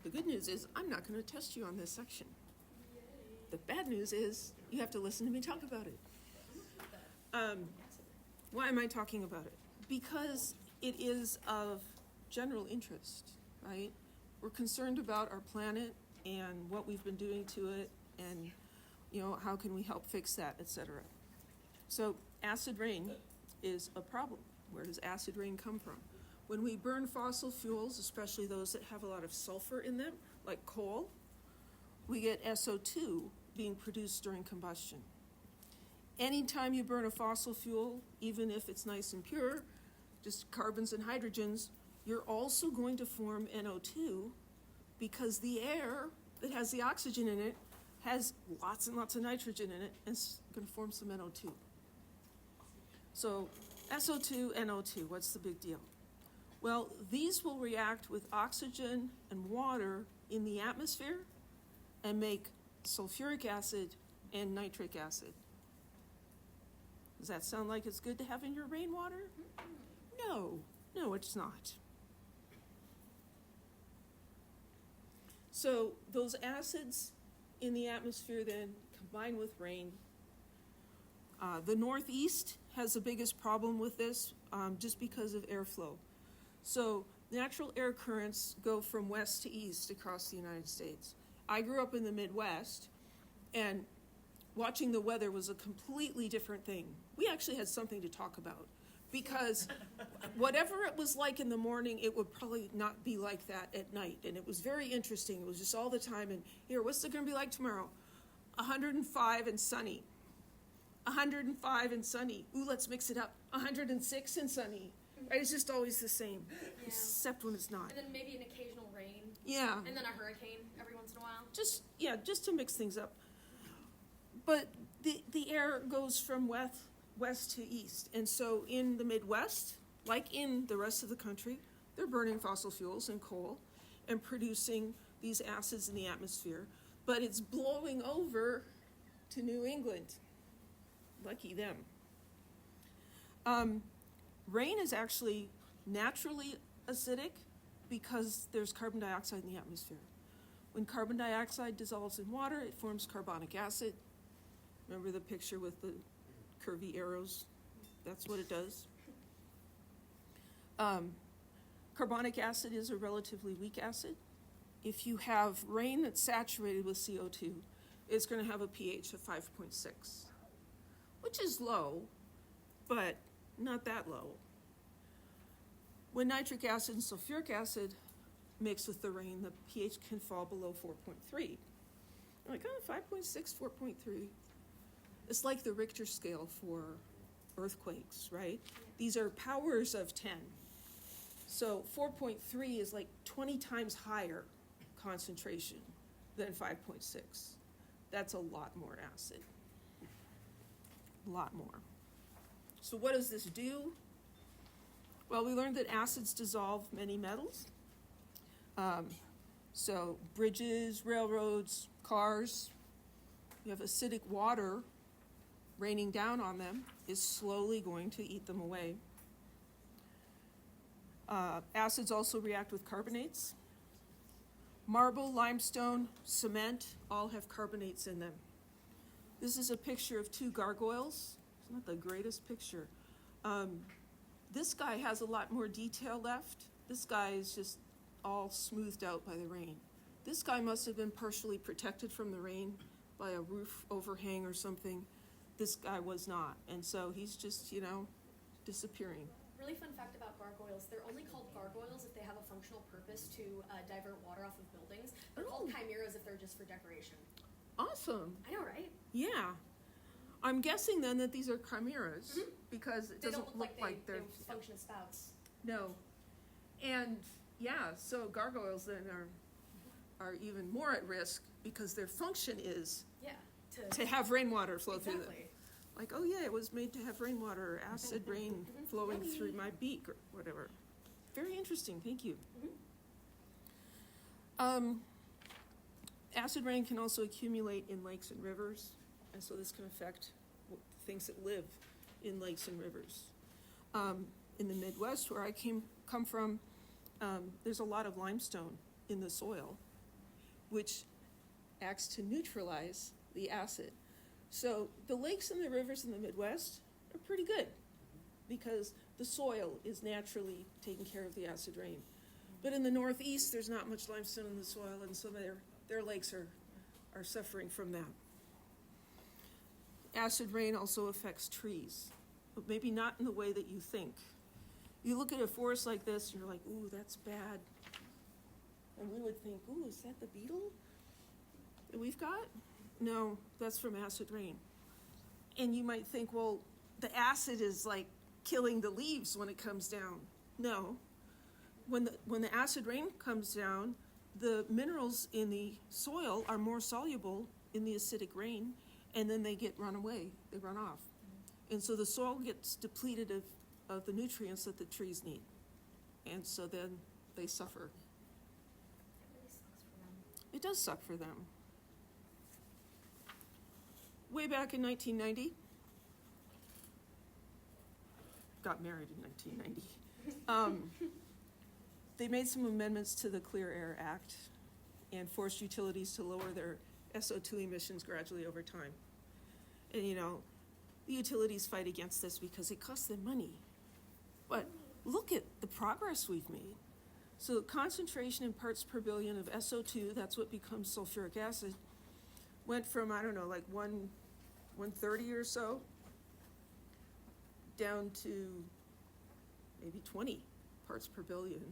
The good news is I'm not going to test you on this section. The bad news is you have to listen to me talk about it. Why am I talking about it? Because it is of general interest, right? We're concerned about our planet and what we've been doing to it, and how can we help fix that, etc. So acid rain is a problem. Where does acid rain come from? When we burn fossil fuels, especially those that have a lot of sulfur in them, like coal, we get SO2 being produced during combustion. Anytime you burn a fossil fuel, even if it's nice and pure, just carbons and hydrogens, you're also going to form NO2 because the air that has the oxygen in it has lots and lots of nitrogen in it, and it's going to form some NO2. So SO2, NO2, what's the big deal? Well, these will react with oxygen and water in the atmosphere and make sulfuric acid and nitric acid. Does that sound like it's good to have in your rainwater? No, it's not. So those acids in the atmosphere then combine with rain. The Northeast has the biggest problem with this just because of airflow. So natural air currents go from west to east across the United States. I grew up in the Midwest, and watching the weather was a completely different thing. We actually had something to talk about, because whatever it was like in the morning, it would probably not be like that at night. And it was very interesting. It was just all the time. And here, what's it going to be like tomorrow? 105 and sunny. 105 and sunny. Ooh, let's mix it up. 106 and sunny. Right? It's just always the same, except when it's not. And then maybe an occasional rain. Yeah. And then a hurricane every once in a while. Just to mix things up. But the air goes from west to east. And so in the Midwest, like in the rest of the country, they're burning fossil fuels and coal and producing these acids in the atmosphere. But it's blowing over to New England. Lucky them. Rain is actually naturally acidic because there's carbon dioxide in the atmosphere. When carbon dioxide dissolves in water, it forms carbonic acid. Remember the picture with the curvy arrows? That's what it does. Carbonic acid is a relatively weak acid. If you have rain that's saturated with CO2, it's going to have a pH of 5.6, which is low, but not that low. When nitric acid and sulfuric acid mix with the rain, the pH can fall below 4.3. I'm like, 5.6, 4.3. It's like the Richter scale for earthquakes, right? These are powers of 10. So 4.3 is like 20 times higher concentration than 5.6. That's a lot more acid. A lot more. So what does this do? Well, we learned that acids dissolve many metals. So bridges, railroads, cars, you have acidic water raining down on them is slowly going to eat them away. Acids also react with carbonates. Marble, limestone, cement all have carbonates in them. This is a picture of two gargoyles. It's not the greatest picture. This guy has a lot more detail left. This guy is just all smoothed out by the rain. This guy must have been partially protected from the rain by a roof overhang or something. This guy was not. And so he's just, disappearing. Really fun fact about gargoyles. They're only called gargoyles if they have a functional purpose to divert water off of buildings. They're called chimeras if they're just for decoration. Awesome. I know, right? Yeah. I'm guessing then that these are chimeras because it doesn't don't look like they they're... function as spouts. No. And so gargoyles then are even more at risk because their function is to have rainwater flow through them. Like, oh yeah, it was made to have rainwater, acid rain flowing through my beak or whatever. Very interesting, thank you. Acid rain can also accumulate in lakes and rivers, and so this can affect things that live in lakes and rivers. In the Midwest, where I come from, there's a lot of limestone in the soil, which acts to neutralize the acid. So the lakes and the rivers in the Midwest are pretty good because the soil is naturally taking care of the acid rain. But in the Northeast, there's not much limestone in the soil, and so their lakes are suffering from that. Acid rain also affects trees, but maybe not in the way that you think. You look at a forest like this, and you're like, ooh, that's bad. And we would think, ooh, is that the beetle that we've got? No, that's from acid rain. And you might think, well, the acid is like killing the leaves when it comes down. No. When the acid rain comes down, the minerals in the soil are more soluble in the acidic rain, and then they get run away, they run off. And so the soil gets depleted of the nutrients that the trees need. And so then they suffer. It really sucks for them. It does suck for them. Way back in 1990, got married in 1990. They made some amendments to the Clear Air Act and forced utilities to lower their SO2 emissions gradually over time. And the utilities fight against this because it costs them money. But look at the progress we've made. So concentration in parts per billion of SO2, that's what becomes sulfuric acid, went from, I don't know, like 130 or so, down to maybe 20 parts per billion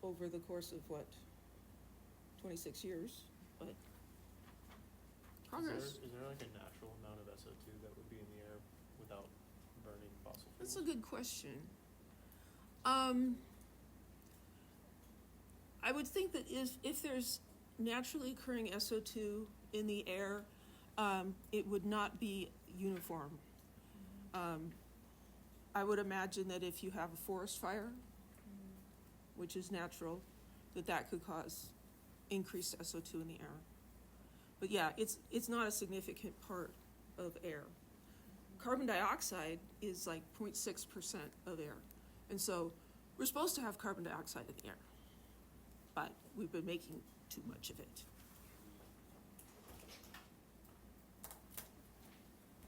over the course of 26 years, but progress. Is there like a natural amount of SO2 that would be in the air without burning fossil fuels? That's a good question. I would think that if there's naturally occurring SO2 in the air, it would not be uniform. I would imagine that if you have a forest fire, which is natural, that could cause increased SO2 in the air. But yeah, it's not a significant part of air. Carbon dioxide is like 0.6% of air. And so we're supposed to have carbon dioxide in the air, but we've been making too much of it.